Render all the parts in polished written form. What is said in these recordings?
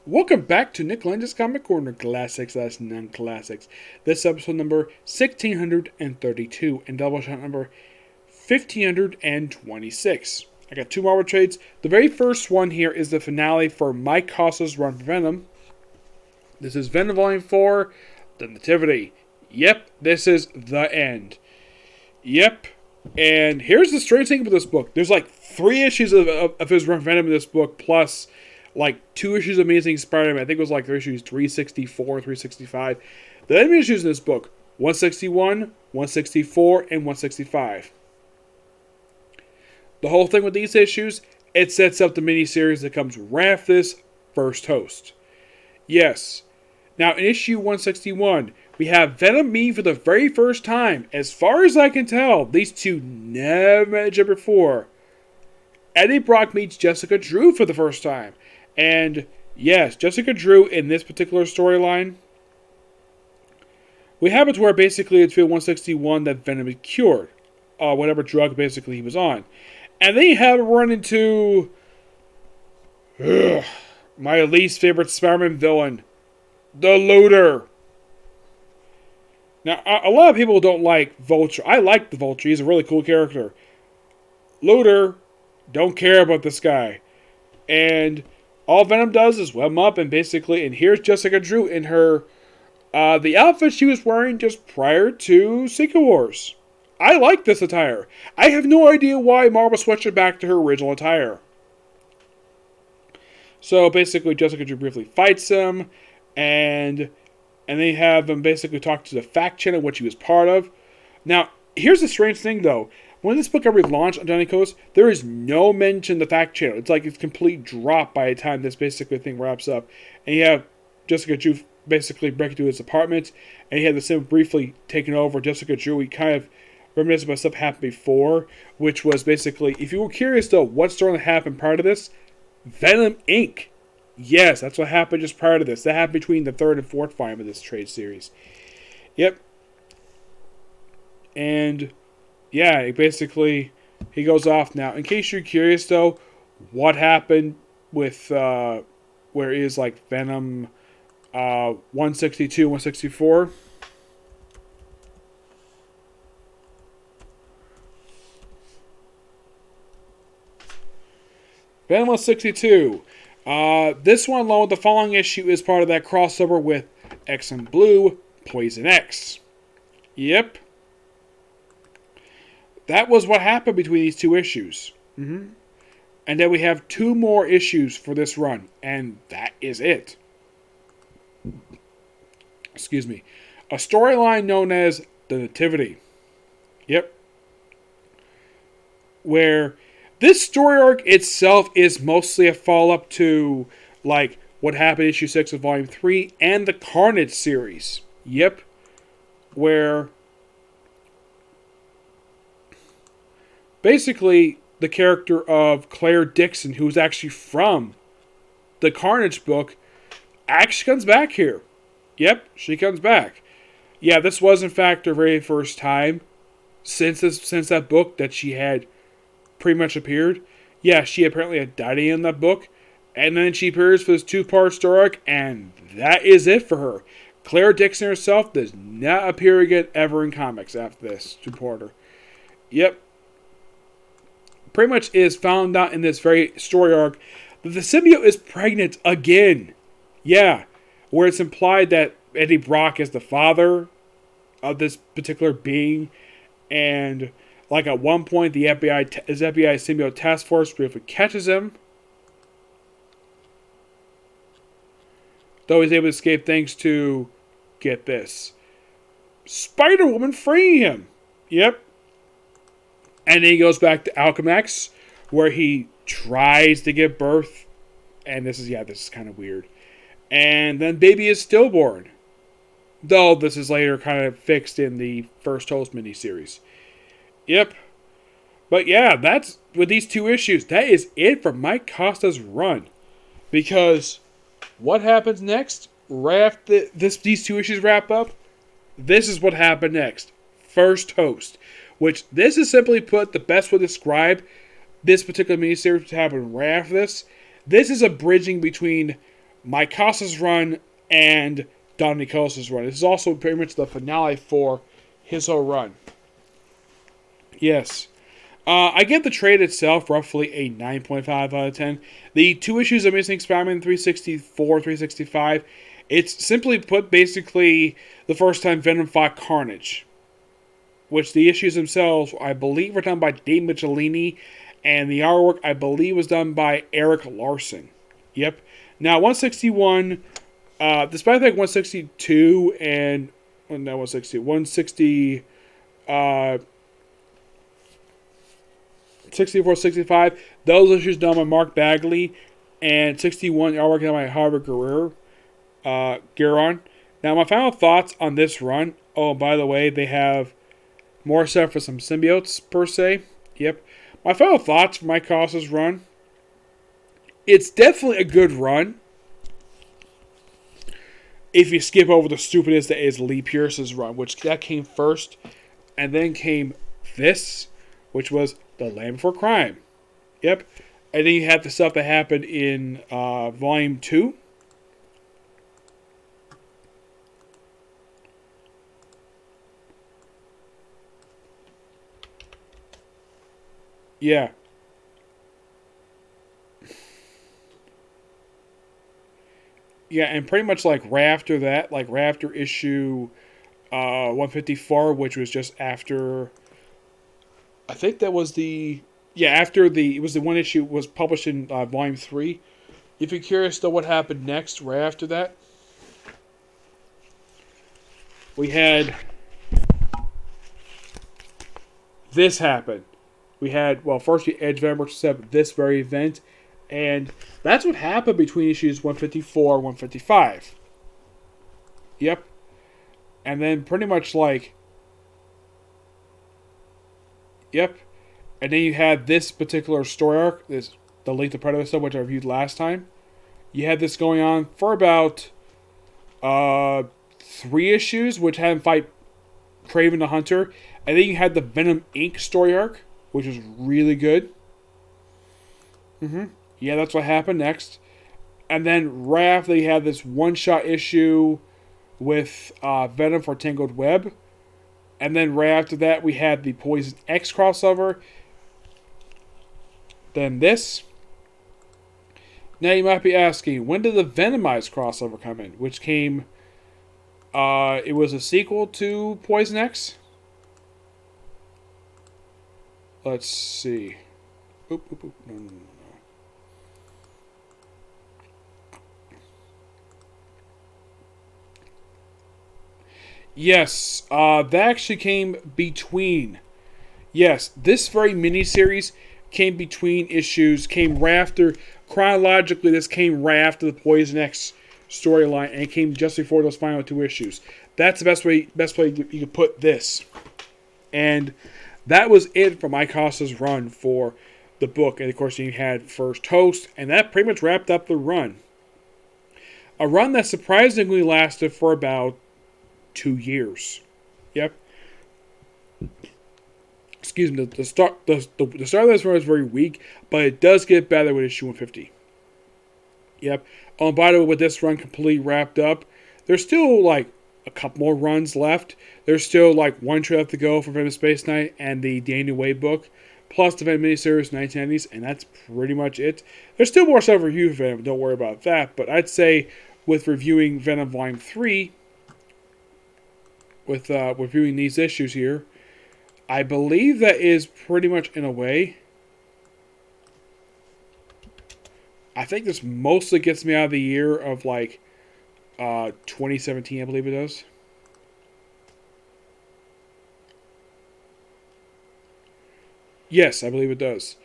Welcome back to Nick Lenz's Comic Corner, Classics / Non-Classics. This episode number 1632 and Doubleshot number 1526. I got two Marvel trades. The very first one here is the finale for Mike Costa's run for Venom. This is Venom Volume 4, The Nativity. Yep, this is the end. Yep. And here's the strange thing about this book. There's like 3 issues of his run for Venom in this book, plus like 2 issues of Amazing Spider-Man. I think it was like issues 364, 365. The enemy issues in this book, 161, 164, and 165. The whole thing with these issues, it sets up the miniseries that comes right after this first host. Yes. Now, in issue 161, we have Venom meeting for the very first time. As far as I can tell, these two never met each other before. Eddie Brock meets Jessica Drew for the first time. And yes, Jessica Drew in this particular storyline, we have it to where basically it's 161 that Venom is cured. Whatever drug basically he was on. And then you have a run into my least favorite Spider-Man villain, the Looter. Now, a lot of people don't like Vulture. I like the Vulture. He's a really cool character. Looter, don't care about this guy. And all Venom does is web him up and here's Jessica Drew in her, the outfit she was wearing just prior to Secret Wars. I like this attire. I have no idea why Marvel switched her back to her original attire. So basically, Jessica Drew briefly fights him, and they have him basically talk to the fact channel, which he was part of. Now, here's the strange thing, though. When this book ever launched on Johnny Coast, there is no mention of the fact channel. It's like it's complete drop by the time this basically thing wraps up. And you have Jessica Drew basically break into his apartment, and he had the sim briefly taken over. Jessica Drew, he kind of reminisced about stuff happened before, which was basically, if you were curious though, what's going to happen prior to this? Venom Inc. Yes, that's what happened just prior to this. That happened between the 3rd and 4th volume of this trade series. Yep. And yeah, he goes off now. In case you're curious though, what happened with where is like Venom 162, 164? Venom 162. This one, along with the following issue, is part of that crossover with X and Blue, Poison X. Yep. That was what happened between these 2 issues. And then we have 2 more issues for this run, and that is it. Excuse me. A storyline known as the Nativity. Yep. Where this story arc itself is mostly a follow-up to like what happened in issue 6 of Volume 3 and the Carnage series. Yep. Where basically the character of Claire Dixon, who's actually from the Carnage book, actually comes back here. Yep, she comes back. Yeah, this was in fact her very first time since that book that she had pretty much appeared. Yeah, she apparently had died in that book. And then she appears for this 2-part story arc, and that is it for her. Claire Dixon herself does not appear again ever in comics after this 2-parter. Yep. Pretty much is found out in this very story arc that the symbiote is pregnant again. Yeah. Where it's implied that Eddie Brock is the father of this particular being. And like at one point, the FBI symbiote task force briefly catches him. Though he's able to escape thanks to, get this, Spider-Woman freeing him. Yep. And then he goes back to Alchemax, where he tries to give birth. And this is kind of weird. And then baby is stillborn. Though this is later kind of fixed in the first Host miniseries. Yep. But yeah, that's, with these 2 issues, that is it for Mike Costa's run. Because what happens next? Right after these 2 issues wrap up, this is what happened next. First Host. Which, this is simply put, the best way to describe this particular miniseries to happen right after this. This is a bridging between Mike Costa's run and Don Nicolas' run. This is also pretty much the finale for his whole run. Yes. I give the trade itself roughly a 9.5 out of 10. The 2 issues of Missing Spider-Man 364, 365, it's simply put basically the first time Venom fought Carnage. Which the issues themselves, I believe, were done by Dave Michelini, and the artwork, I believe, was done by Eric Larson. Yep. Now, 161, despite like 162 and, well, no, 160, 160, 64, 65, those issues done by Mark Bagley, and 61 artwork done by Harvard Gueron. Now, my final thoughts on this run, oh, by the way, they have more stuff for some symbiotes, per se. Yep. My final thoughts for Mike Costa's run. It's definitely a good run. If you skip over the stupidness that is Lee Pierce's run, which that came first. And then came this, which was The Land for Crime. Yep. And then you have the stuff that happened in Volume 2. Yeah. Yeah, and pretty much like right after that, like right after issue 154, which was just after, I think that was the, yeah, after it was the one issue was published in Volume 3. If you're curious though what happened next, right after that, we had this happen. We had, well, first the Edge Venom set up this very event, and that's what happened between issues 154 and 155. Yep. And then pretty much like, yep. And then you had this particular story arc, this the Link to Predator stuff, which I reviewed last time. You had this going on for about 3 issues, which had him fight Kraven the Hunter. And then you had the Venom Inc. story arc, which was really good. Yeah, that's what happened next. And then right after, you had this one-shot issue with Venom for Tangled Web. And then right after that, we had the Poison X crossover. Then this. Now you might be asking, when did the Venomized crossover come in? Which came, it was a sequel to Poison X. Let's see. No. Yes, that actually came between. Yes, this very miniseries came between issues, came right after, chronologically, this came right after the Poison X storyline, and it came just before those final 2 issues. That's the best way you could put this. And that was it for Mike Costa's run for the book. And of course, you had First Host, and that pretty much wrapped up the run. A run that surprisingly lasted for about 2 years. Yep. Excuse me. The start of this run was very weak, but it does get better with issue 150. Yep. Oh, and by the way, with this run completely wrapped up, there's still like a couple more runs left. There's still like 1 trade left to go for Venom Space Knight and the Daniel Wade book, plus the Venom miniseries 1990s, and that's pretty much it. There's still more stuff to review for Venom, don't worry about that, but I'd say with reviewing Venom Volume 3, with reviewing these issues here, I believe that is pretty much in a way. I think this mostly gets me out of the year of like 2017, I believe it does. Yes, I believe it does.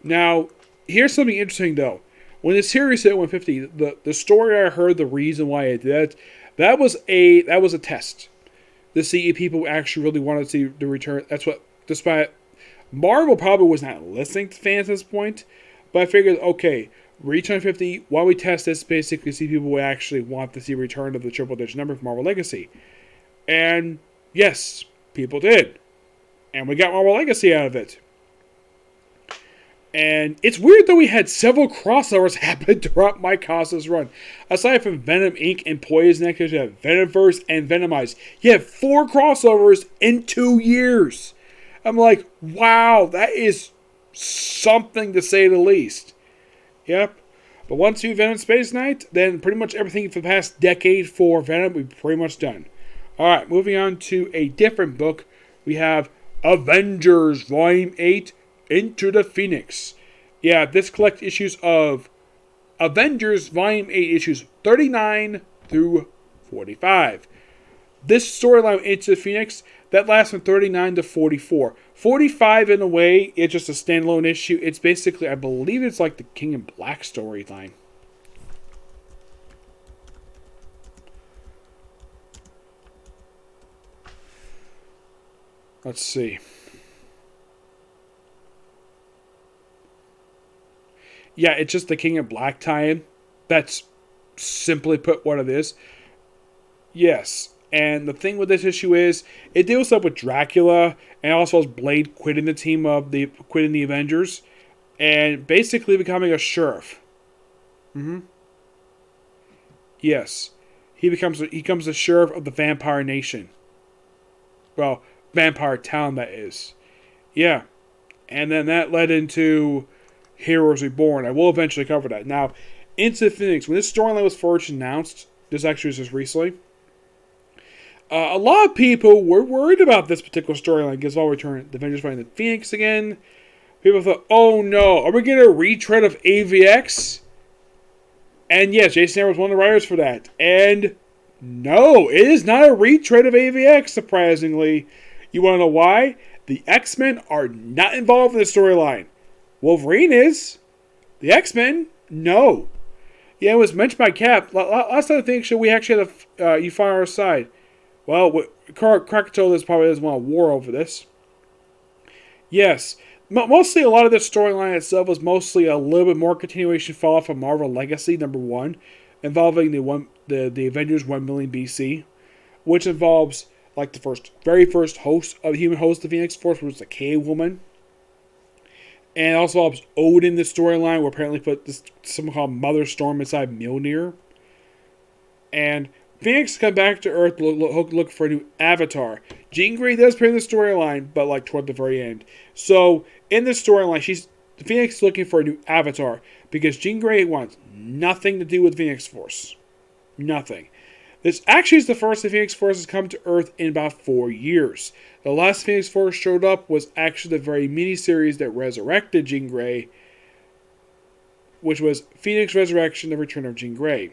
Now, here's something interesting though. When the series hit 150, the story I heard, the reason why it did that was a test to see if people actually really wanted to see the return. That's what, despite Marvel probably was not listening to fans at this point, but I figured, okay, reach 150, while we test this, basically see people who actually want to see a return of the triple-digit number for Marvel Legacy. And yes, people did. And we got Marvel Legacy out of it. And it's weird that we had several crossovers happen throughout Mike Costa's run. Aside from Venom Inc. and Poison X, you have Venomverse and Venomized. You have 4 crossovers in 2 years. I'm like, wow, that is something to say the least. Yep. But once you Venom Space Knight, then pretty much everything for the past decade for Venom will be pretty much done. Alright, moving on to a different book. We have Avengers Volume 8, Into the Phoenix. Yeah, this collects issues of Avengers Volume 8, issues 39 through 45. This storyline, Into the Phoenix, that lasts from 39 to 44. 45, in a way, it's just a standalone issue. It's basically, I believe it's like the King in Black storyline. Let's see. Yeah, it's just the King in Black tie-in. That's simply put what it is. Yes. And the thing with this issue is, it deals up with Dracula, and also has Blade quitting the Avengers, and basically becoming a sheriff. Yes, he becomes the sheriff of the Vampire Nation. Well, Vampire Town, that is. Yeah, and then that led into Heroes Reborn. I will eventually cover that. Now, Into the Phoenix. When this storyline was first announced, this actually was just recently. A lot of people were worried about this particular storyline because all return the Avengers fighting the Phoenix again. People thought, oh no, are we getting a retread of AVX? And yes, Jason Aaron was one of the writers for that. And no, it is not a retread of AVX, surprisingly. You want to know why? The X-Men are not involved in the storyline. Wolverine is. The X-Men, no. Yeah, it was mentioned by Cap. Last time I think we actually had a you find our side. Well, Krakatoa probably doesn't want a war over this. Yes. Mostly a lot of this storyline itself was mostly a little bit more continuation follow from Marvel Legacy #1, involving the Avengers 1 million BC, which involves like the very first host of the human host of the Phoenix Force, which was the Cave Woman. And it also involves Odin, the storyline, where apparently put this someone called Mother Storm inside Mjolnir. And Phoenix comes back to Earth to look for a new avatar. Jean Grey does appear in the storyline, but like toward the very end. So in this storyline, Phoenix is looking for a new avatar because Jean Grey wants nothing to do with Phoenix Force. Nothing. This actually is the first the Phoenix Force has come to Earth in about 4 years. The last Phoenix Force showed up was actually the very mini-series that resurrected Jean Grey, which was Phoenix Resurrection, The Return of Jean Grey.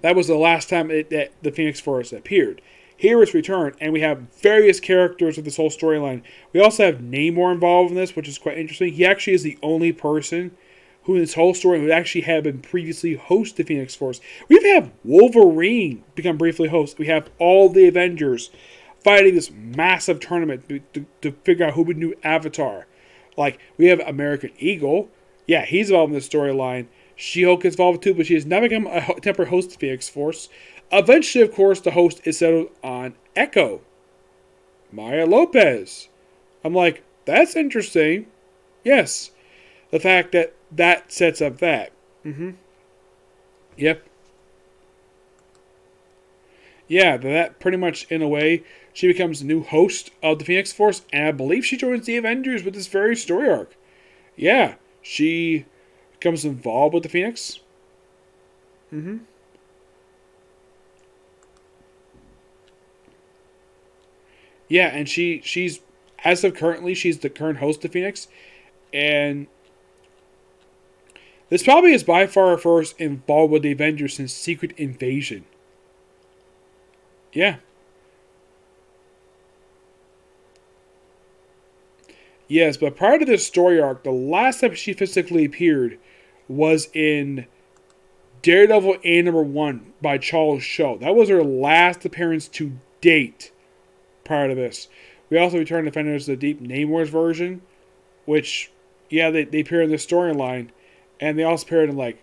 That was the last time that the Phoenix Force appeared. Here it's returned, and we have various characters of this whole storyline. We also have Namor involved in this, which is quite interesting. He actually is the only person who in this whole story would actually have been previously host to Phoenix Force. We have Wolverine become briefly host. We have all the Avengers fighting this massive tournament to figure out who would new Avatar. Like, we have American Eagle. Yeah, he's involved in this storyline. She-Hulk is involved too, but she has now become a temporary host of Phoenix Force. Eventually, of course, the host is settled on Echo. Maya Lopez. I'm like, that's interesting. Yes. The fact that sets up that. Yep. Yeah, that pretty much, in a way, she becomes the new host of the Phoenix Force, and I believe she joins the Avengers with this very story arc. Yeah, she becomes involved with the Phoenix. Yeah, and she's, as of currently, she's the current host of Phoenix, and this probably is by far her first involved with the Avengers since Secret Invasion. Yeah. Yes, but prior to this story arc, the last time she physically appeared was in Daredevil A#1 by Charles Shaw. That was her last appearance to date prior to this. We also returned to Defenders of the Deep Namor's version, which, yeah, they appear in this storyline. And they also appeared in, like,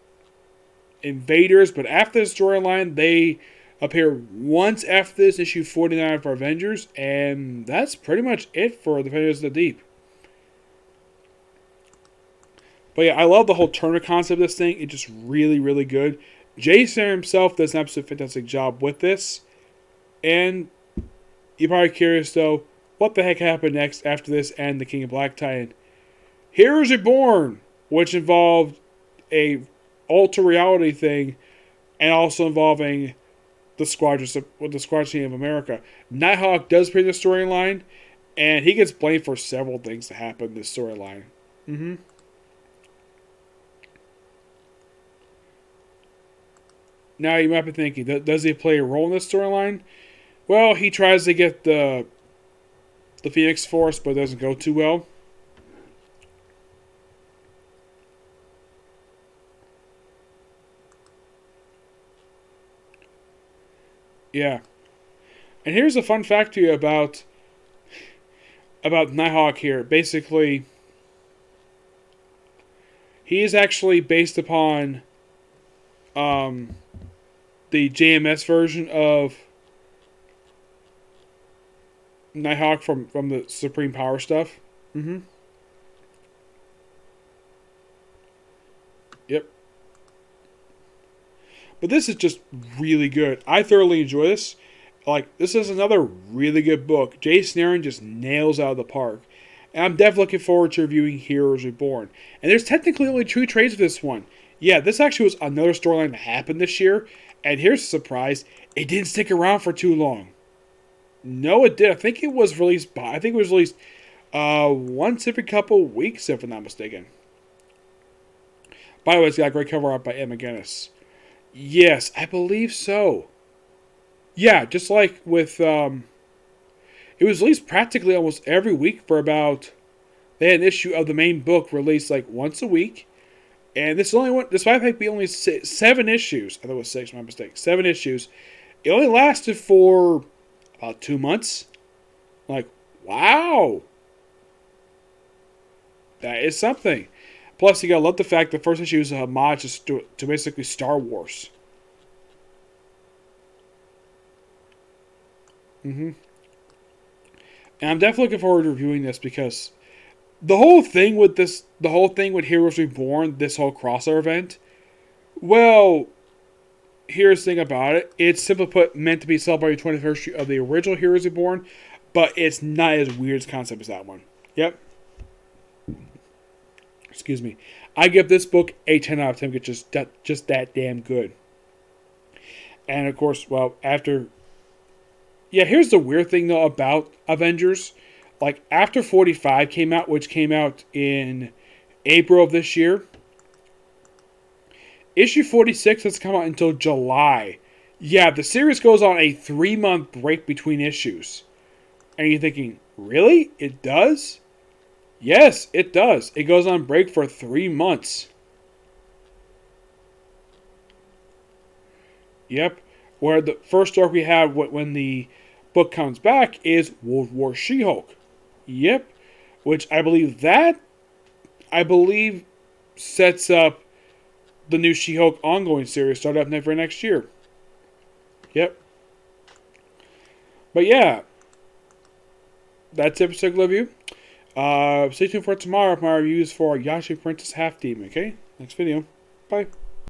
Invaders. But after the storyline, they appear once after this, issue 49 for Avengers. And that's pretty much it for Defenders of the Deep. But yeah, I love the whole tournament concept of this thing. It's just really, really good. Jason himself does an absolutely fantastic job with this. And you're probably curious, though, what the heck happened next after this and the King of Black tie-in? Heroes Reborn, which involved a ultra reality thing, and also involving the Squadron Team of America. Nighthawk does appear in the storyline, and he gets blamed for several things that happen in this storyline. Now you might be thinking, does he play a role in this storyline? Well, he tries to get the Phoenix Force, but it doesn't go too well. Yeah. And here's a fun fact to you about Nighthawk here. Basically, he is actually based upon the JMS version of Nighthawk from the Supreme Power stuff. Yep. But this is just really good. I thoroughly enjoy this. Like, this is another really good book. Jason Aaron just nails out of the park. And I'm definitely looking forward to reviewing Heroes Reborn. And there's technically only 2 trades for this one. Yeah, this actually was another storyline that happened this year. And here's a surprise. It didn't stick around for too long. No, it did. I think it was released once every couple weeks, if I'm not mistaken. By the way, it's got a great cover art by Ed McGuinness. Yes, I believe so. Yeah, just like with, it was released practically almost every week for about, they had an issue of the main book released like once a week. And this might be only 7 issues. I thought it was 6, my mistake. 7 issues. It only lasted for about 2 months. Like, wow. That is something. Plus, you gotta love the fact the first issue is a homage to basically Star Wars. And I'm definitely looking forward to reviewing this because the whole thing with Heroes Reborn, this whole crossover event, well, here's the thing about it. It's simply put meant to be celebrating the 21st anniversary of the original Heroes Reborn, but it's not as weird a concept as that one. Yep. Excuse me. I give this book a 10 out of 10 because it's just that damn good. And of course, well, here's the weird thing though about Avengers. Like, after 45 came out, which came out in April of this year, issue 46 has come out until July. Yeah, the series goes on a 3-month break between issues. And you're thinking, really? It does? Yes, it does. It goes on break for 3 months. Yep. Where the first arc we have when the book comes back is World War She-Hulk. Yep. Which I believe sets up the new She-Hulk ongoing series start up for next year. Yep. But yeah. That's it for Circle Review. Stay tuned for tomorrow for my reviews for Yashi Princess Half Team, okay? Next video. Bye.